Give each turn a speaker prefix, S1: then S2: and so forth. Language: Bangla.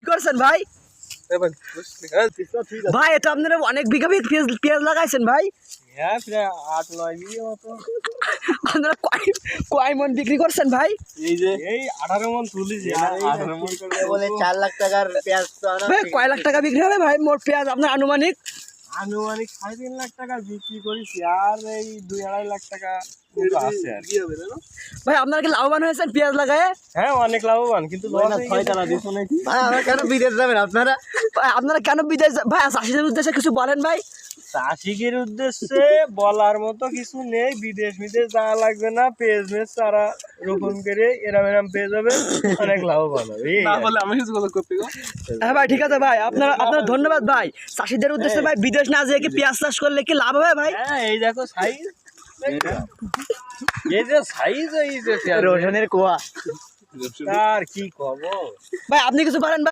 S1: করছেন ভাই? ভাই এটা আপনারা অনেক বিঘা পেঁয়াজ লাগাইছেন ভাই।
S2: হ্যাঁ প্রায় 8-9 বিঘে মতো।
S1: আপনারা কয় মন বিক্রি করছেন ভাই?
S2: এই যে এই 18 মন তুলেছি আর 18 মন করে
S3: বলে 4 লাখ টাকার পেঁয়াজ তো আনা।
S1: ভাই কয় লাখ টাকা বিক্রি হবে ভাই মোট পেঁয়াজ আপনার আনুমানিক?
S2: আনুমানিক 3.5 লাখ টাকা বিক্রি করেছি আর এই 2-2.5 লাখ টাকা আছে আর কি হবে না।
S1: ভাই আপনারা কি লাভবান হয়েছেন পেঁয়াজ লাগায়?
S2: হ্যাঁ অনেক লাভবান, কিন্তু লস হয়ে গেছে। দিছো নাকি?
S3: ভাই আমরা কেন বিদেশ যাবেন আপনারা?
S1: ভাই আপনারা কেন বিদেশ ভাই চাষিদের উদ্দেশ্যে কিছু বলেন ভাই।
S2: চাষিকের উদ্দেশ্যে বলার মতো কিছু নেই, বিদেশ যাওয়া লাগবে না, পেঁয়াজ চারা রোপণ করে এরম পেয়ে যাবে, অনেক লাভবান হবে।
S1: হ্যাঁ ভাই ঠিক আছে ভাই, আপনারা ধন্যবাদ ভাই। চাষিদের উদ্দেশ্যে ভাই বিদেশ না যেয়ে কি পেঁয়াজ চাষ করলে কি লাভ হবে ভাই?
S2: হ্যাঁ এই দেখো সাইজ, এই যে সাইজ, এই যে
S3: রোশনের কুয়া।
S2: আর কি কব
S1: ভাই আপনি কিছু বলেন ভাই।